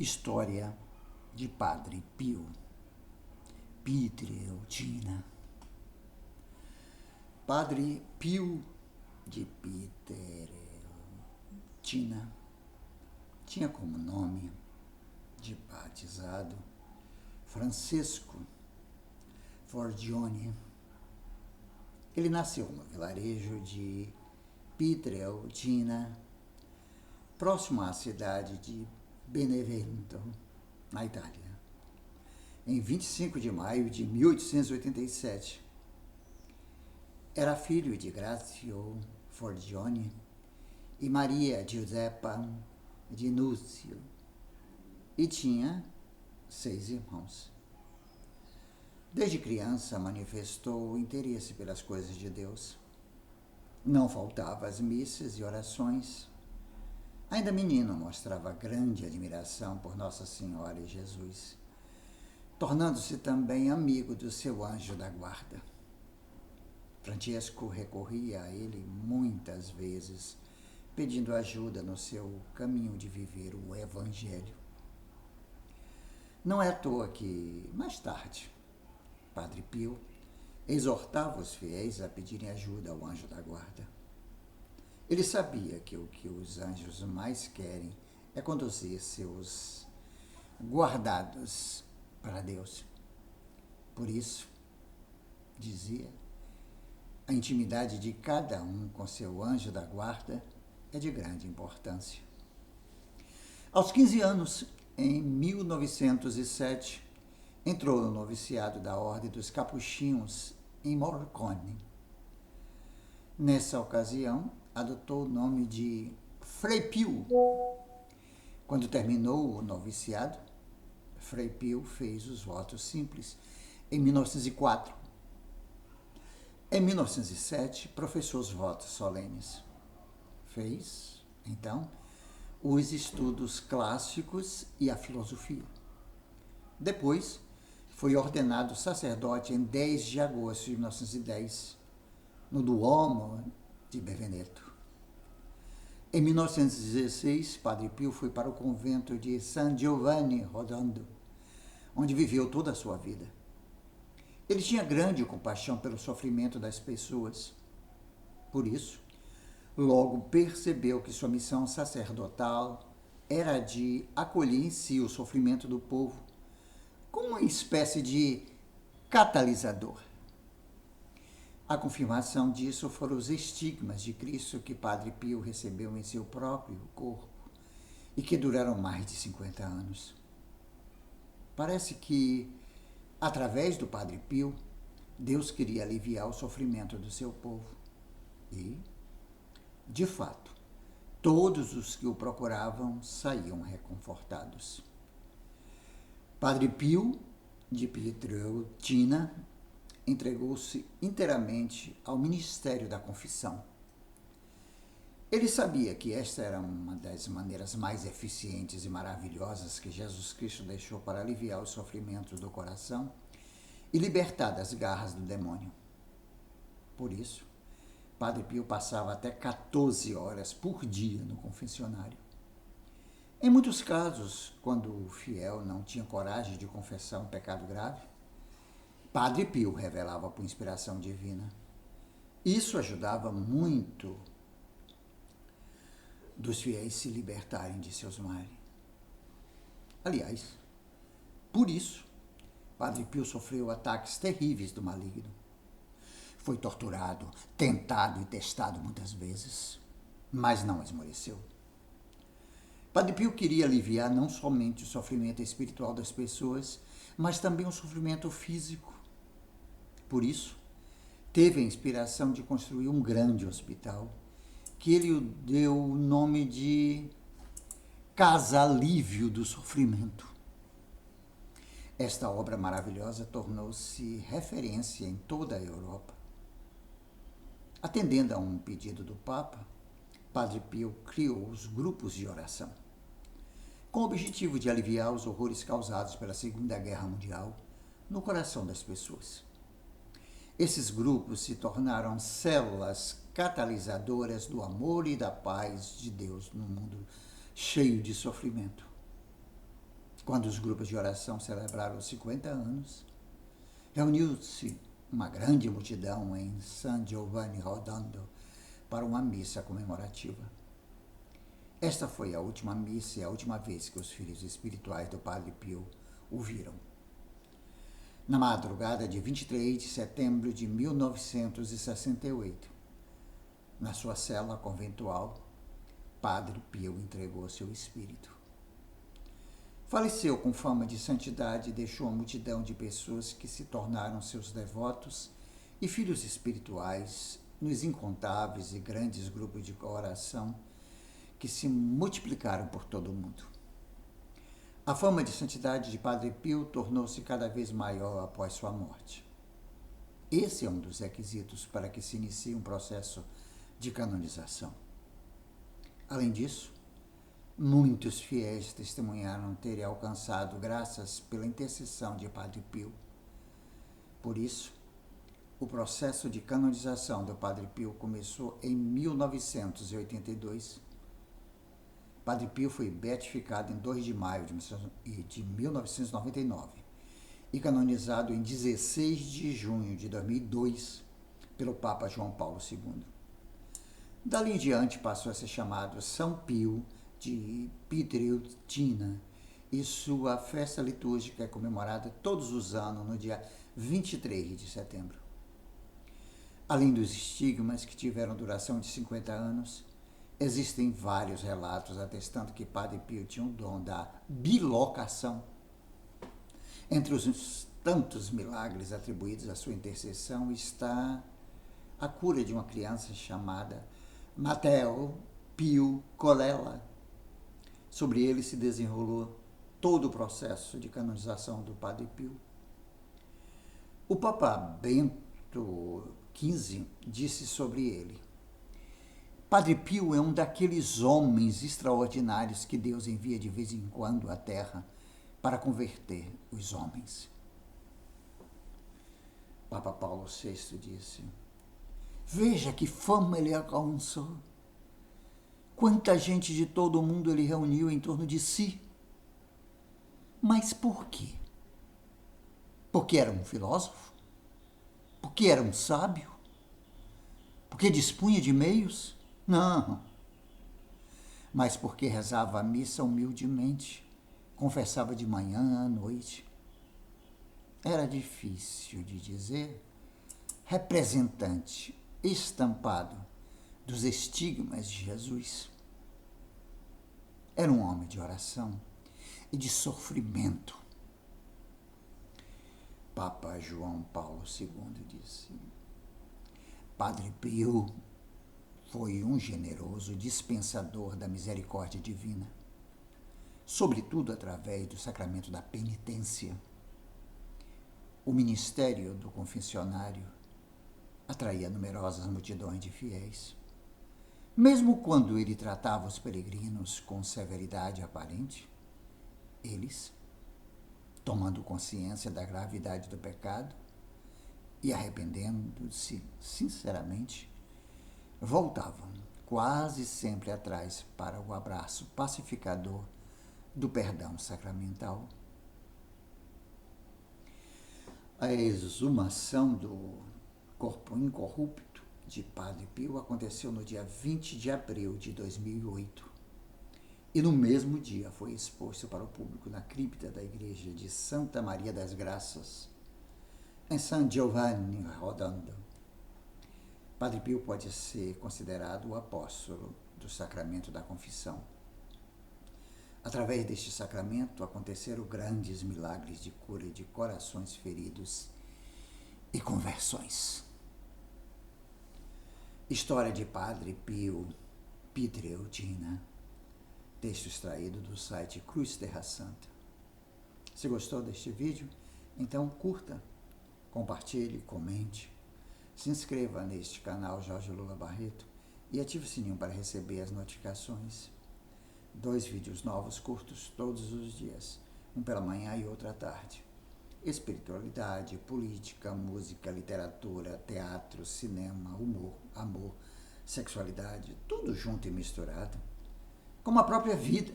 História de Padre Pio, Pietrelcina. Padre Pio de Pietrelcina tinha como nome de batizado Francesco Forgione. Ele nasceu no vilarejo de Pietrelcina, próximo à cidade de Benevento, na Itália, em 25 de maio de 1887. Era filho de Grazio Forgione e Maria Giuseppa de Núcio e tinha 6 irmãos. Desde criança manifestou interesse pelas coisas de Deus. Não faltava às missas e orações. Ainda menino, mostrava grande admiração por Nossa Senhora e Jesus, tornando-se também amigo do seu anjo da guarda. Francesco recorria a ele muitas vezes, pedindo ajuda no seu caminho de viver o Evangelho. Não é à toa que, mais tarde, Padre Pio exortava os fiéis a pedirem ajuda ao anjo da guarda. Ele sabia que o que os anjos mais querem é conduzir seus guardados para Deus. Por isso, dizia, a intimidade de cada um com seu anjo da guarda é de grande importância. Aos 15 anos, em 1907, entrou no noviciado da Ordem dos Capuchinhos em Morcone. Nessa ocasião, adotou o nome de Frei Pio. Quando terminou o noviciado, Frei Pio fez os votos simples em 1904. Em 1907, professou os votos solenes. Fez, então, os estudos clássicos e a filosofia. Depois, foi ordenado sacerdote em 10 de agosto de 1910, no Duomo de Benevento. Em 1916, Padre Pio foi para o convento de San Giovanni Rotondo, onde viveu toda a sua vida. Ele tinha grande compaixão pelo sofrimento das pessoas. Por isso, logo percebeu que sua missão sacerdotal era de acolher em si o sofrimento do povo, como uma espécie de catalisador. A confirmação disso foram os estigmas de Cristo que Padre Pio recebeu em seu próprio corpo e que duraram mais de 50 anos. Parece que, através do Padre Pio, Deus queria aliviar o sofrimento do seu povo. E, de fato, todos os que o procuravam saíam reconfortados. Padre Pio de Pietrelcina entregou-se inteiramente ao ministério da confissão. Ele sabia que esta era uma das maneiras mais eficientes e maravilhosas que Jesus Cristo deixou para aliviar os sofrimentos do coração e libertar das garras do demônio. Por isso, Padre Pio passava até 14 horas por dia no confessionário. Em muitos casos, quando o fiel não tinha coragem de confessar um pecado grave, Padre Pio revelava por inspiração divina. Isso ajudava muito dos fiéis se libertarem de seus males. Aliás, por isso, Padre Pio sofreu ataques terríveis do maligno. Foi torturado, tentado e testado muitas vezes, mas não esmoreceu. Padre Pio queria aliviar não somente o sofrimento espiritual das pessoas, mas também o sofrimento físico. Por isso, teve a inspiração de construir um grande hospital, que ele deu o nome de Casa Alívio do Sofrimento. Esta obra maravilhosa tornou-se referência em toda a Europa. Atendendo a um pedido do Papa, Padre Pio criou os grupos de oração, com o objetivo de aliviar os horrores causados pela Segunda Guerra Mundial no coração das pessoas. Esses grupos se tornaram células catalisadoras do amor e da paz de Deus no mundo cheio de sofrimento. Quando os grupos de oração celebraram os 50 anos, reuniu-se uma grande multidão em San Giovanni Rotondo para uma missa comemorativa. Esta foi a última missa e a última vez que os filhos espirituais do Padre Pio o viram. Na madrugada de 23 de setembro de 1968, na sua cela conventual, Padre Pio entregou seu espírito. Faleceu com fama de santidade e deixou uma multidão de pessoas que se tornaram seus devotos e filhos espirituais nos incontáveis e grandes grupos de oração que se multiplicaram por todo o mundo. A fama de santidade de Padre Pio tornou-se cada vez maior após sua morte. Esse é um dos requisitos para que se inicie um processo de canonização. Além disso, muitos fiéis testemunharam terem alcançado graças pela intercessão de Padre Pio. Por isso, o processo de canonização do Padre Pio começou em 1982. Padre Pio foi beatificado em 2 de maio de 1999 e canonizado em 16 de junho de 2002 pelo Papa João Paulo II. Dali em diante passou a ser chamado São Pio de Pietrelcina e sua festa litúrgica é comemorada todos os anos no dia 23 de setembro. Além dos estigmas que tiveram duração de 50 anos, existem vários relatos atestando que Padre Pio tinha o dom da bilocação. Entre os tantos milagres atribuídos à sua intercessão está a cura de uma criança chamada Matteo Pio Colella. Sobre ele se desenrolou todo o processo de canonização do Padre Pio. O Papa Bento XV disse sobre ele: Padre Pio é um daqueles homens extraordinários que Deus envia de vez em quando à Terra para converter os homens. Papa Paulo VI disse: veja que fama ele alcançou. Quanta gente de todo o mundo ele reuniu em torno de si. Mas por quê? Porque era um filósofo? Porque era um sábio? Porque dispunha de meios? Não. Mas porque rezava a missa humildemente, confessava de manhã à noite. Era difícil de dizer, representante estampado dos estigmas de Jesus. Era um homem de oração e de sofrimento. Papa João Paulo II disse: Padre Pio foi um generoso dispensador da misericórdia divina, sobretudo através do sacramento da penitência. O ministério do confessionário atraía numerosas multidões de fiéis. Mesmo quando ele tratava os peregrinos com severidade aparente, eles, tomando consciência da gravidade do pecado e arrependendo-se sinceramente, voltavam quase sempre atrás para o abraço pacificador do perdão sacramental. A exumação do corpo incorrupto de Padre Pio aconteceu no dia 20 de abril de 2008 e no mesmo dia foi exposto para o público na cripta da igreja de Santa Maria das Graças, em San Giovanni Rotondo. Padre Pio pode ser considerado o apóstolo do sacramento da confissão. Através deste sacramento aconteceram grandes milagres de cura de corações feridos e conversões. História de Padre Pio Pietrelcina. Texto extraído do site Cruz Terra Santa. Se gostou deste vídeo, então curta, compartilhe, comente, se inscreva neste canal Jorge Lula Barreto e ative o sininho para receber as notificações. 2 vídeos novos curtos todos os dias, um pela manhã e outro à tarde. Espiritualidade, política, música, literatura, teatro, cinema, humor, amor, sexualidade, tudo junto e misturado, como a própria vida.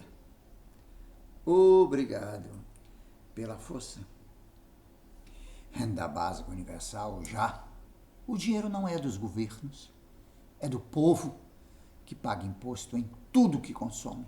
Obrigado. pela força. Renda básica universal, já. O dinheiro não é dos governos, é do povo que paga imposto em tudo que consome.